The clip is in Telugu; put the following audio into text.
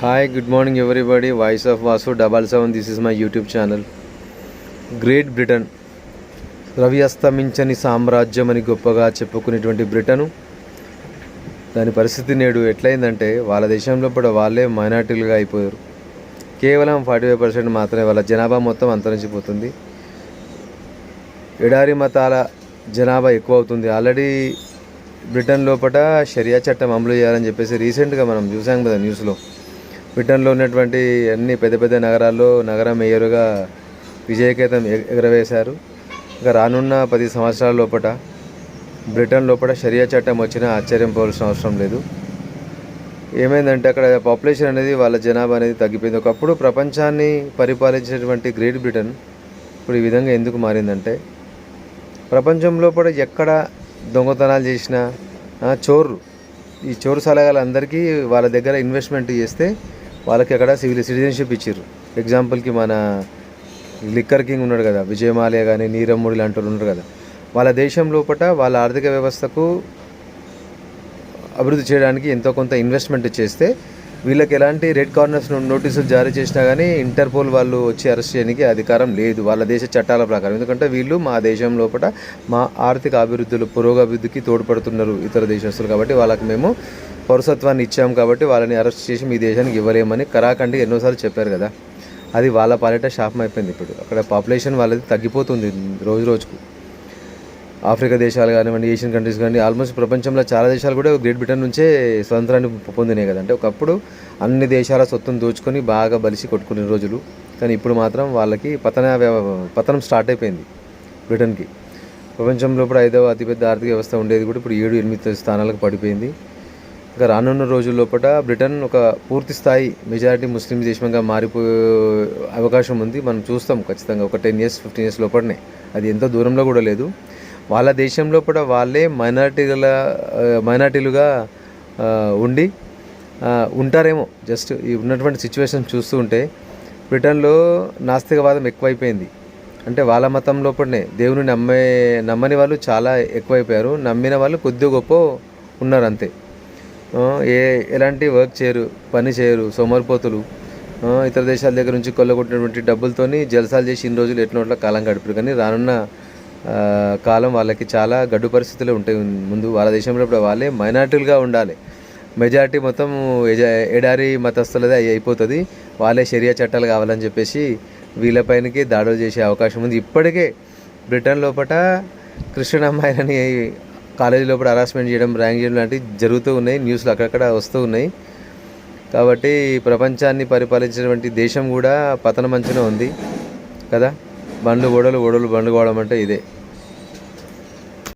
Hi, good morning everybody. Voice of Vasu 77. This is my YouTube channel. Great Britain రవి అస్తమించని సామ్రాజ్యం అని గొప్పగా చెప్పుకునేటువంటి బ్రిటను దాని పరిస్థితి నేడు ఎట్లయిందంటే వాళ్ళ దేశంలో కూడా వాళ్ళే మైనార్టీలుగా అయిపోయారు. కేవలం 45% మాత్రమే వాళ్ళ జనాభా మొత్తం అంతరించిపోతుంది. ఎడారి మతాల జనాభా ఎక్కువ అవుతుంది. ఆల్రెడీ బ్రిటన్ లోపల షరియా చట్టం అమలు చేయాలని చెప్పేసి రీసెంట్గా మనం చూసాం కదా న్యూస్లో. బ్రిటన్లో ఉన్నటువంటి అన్ని పెద్ద పెద్ద నగరాల్లో నగర మేయరుగా విజయకేతం ఎగరవేశారు. ఇంకా రానున్న 10 సంవత్సరాల లోపల బ్రిటన్ లోపల షరియా చట్టం వచ్చినా ఆశ్చర్యం పోవాల్సిన అవసరం లేదు. ఏమైందంటే అక్కడ పాపులేషన్ అనేది వాళ్ళ జనాభా అనేది తగ్గిపోయింది. ఒకప్పుడు ప్రపంచాన్ని పరిపాలించేటువంటి గ్రేట్ బ్రిటన్ ఇప్పుడు ఈ విధంగా ఎందుకు మారిందంటే ప్రపంచం లోపల ఎక్కడ దొంగతనాలు చేసినా ఈ చోరు సలహాలందరికీ వాళ్ళ దగ్గర ఇన్వెస్ట్మెంట్ చేస్తే వాళ్ళకి అక్కడ సిటిజన్షిప్ ఇచ్చారు. ఎగ్జాంపుల్కి మన లిక్కర్ కింగ్ ఉన్నాడు కదా, విజయమాల్యా కానీ నీరవ్ మోడీ లాంటి వాళ్ళు ఉన్నారు కదా, వాళ్ళ దేశం లోపల వాళ్ళ ఆర్థిక వ్యవస్థకు అభివృద్ధి చేయడానికి ఎంతో కొంత ఇన్వెస్ట్మెంట్ చేస్తే వీళ్ళకి ఎలాంటి రెడ్ కార్నర్స్ నోటీసులు జారీ చేసినా కానీ ఇంటర్పోల్ వాళ్ళు వచ్చి అరెస్ట్ చేయడానికి అధికారం లేదు వాళ్ళ దేశ చట్టాల ప్రకారం. ఎందుకంటే వీళ్ళు మా దేశం లోపల మా ఆర్థిక అభివృద్ధులు పురోగభివృద్ధికి తోడ్పడుతున్నారు ఇతర దేశస్తులు, కాబట్టి వాళ్ళకి మేము పౌరసత్వాన్ని ఇచ్చాము, కాబట్టి వాళ్ళని అరెస్ట్ చేసి మీ దేశానికి ఇవ్వలేమని కరాఖండి ఎన్నోసార్లు చెప్పారు కదా. అది వాళ్ళ పాలిట శాపం అయిపోయింది. ఇప్పుడు అక్కడ పాపులేషన్ వాళ్ళది తగ్గిపోతుంది రోజు రోజుకు. ఆఫ్రికా దేశాలు కానివ్వండి, ఏషియన్ కంట్రీస్ కానీ ఆల్మోస్ట్ ప్రపంచంలో చాలా దేశాలు కూడా గ్రేట్ బ్రిటన్ నుంచే స్వతంత్రాన్ని పొందినాయి కదంటే. ఒకప్పుడు అన్ని దేశాల సొత్తును దోచుకొని బాగా బలిసి కొట్టుకునే రోజులు, కానీ ఇప్పుడు మాత్రం వాళ్ళకి పతనం స్టార్ట్ అయిపోయింది బ్రిటన్కి. ప్రపంచంలో కూడా 5వ అతిపెద్ద ఆర్థిక వ్యవస్థ ఉండేది కూడా ఇప్పుడు 7-8 స్థానాలకు పడిపోయింది. ఇంకా రానున్న రోజుల్లోపల బ్రిటన్ ఒక పూర్తి స్థాయి మెజారిటీ ముస్లిం దేశంగా మారిపోయే అవకాశం ఉంది. మనం చూస్తాం ఖచ్చితంగా ఒక 10 years 15 years లోపలనే. అది ఎంతో దూరంలో కూడా లేదు. వాళ్ళ దేశంలో కూడా వాళ్ళే మైనార్టీలుగా ఉండి ఉంటారేమో. జస్ట్ ఈ ఉన్నటువంటి సిచ్యువేషన్ చూస్తూ ఉంటే బ్రిటన్లో నాస్తికవాదం ఎక్కువైపోయింది. అంటే వాళ్ళ మతం లోపలనే దేవుని నమ్మని వాళ్ళు చాలా ఎక్కువైపోయారు, నమ్మిన వాళ్ళు కొద్ది గొప్ప ఉన్నారు అంతే. ఎలాంటి వర్క్ చేయరు, పని చేయరు, సోమరిపోతులు. ఇతర దేశాల దగ్గర నుంచి కొల్లగొట్టినటువంటి డబ్బులతోని జలసాలు చేసి ఇన్ని రోజులు ఎట్లా కాలం గడిపారు. కానీ రానున్న కాలం వాళ్ళకి చాలా గడ్డు పరిస్థితులు ఉంటాయి ముందు. వాళ్ళ దేశంలో ఇప్పుడు వాళ్ళే మైనార్టీలుగా ఉండాలి. మెజారిటీ మొత్తం ఎడారి మతస్థులదే అయిపోతుంది. వాళ్ళే షరియా చట్టాలు కావాలని చెప్పేసి వీళ్ళపైనకి దాడులు చేసే అవకాశం ఉంది. ఇప్పటికే బ్రిటన్ లోపల క్రిస్టియన్ అమ్మాయిలని కాలేజీ లోపల హరాస్మెంట్ చేయడం, ర్యాంక్ చేయడం లాంటివి జరుగుతూ ఉన్నాయి. న్యూస్లు అక్కడక్కడ వస్తూ ఉన్నాయి. కాబట్టి ప్రపంచాన్ని పరిపాలించినటువంటి దేశం కూడా పతన మంచున ఉంది కదా. బండ్లు గోడలు బండ్లు గోడడం అంటే ఇదే.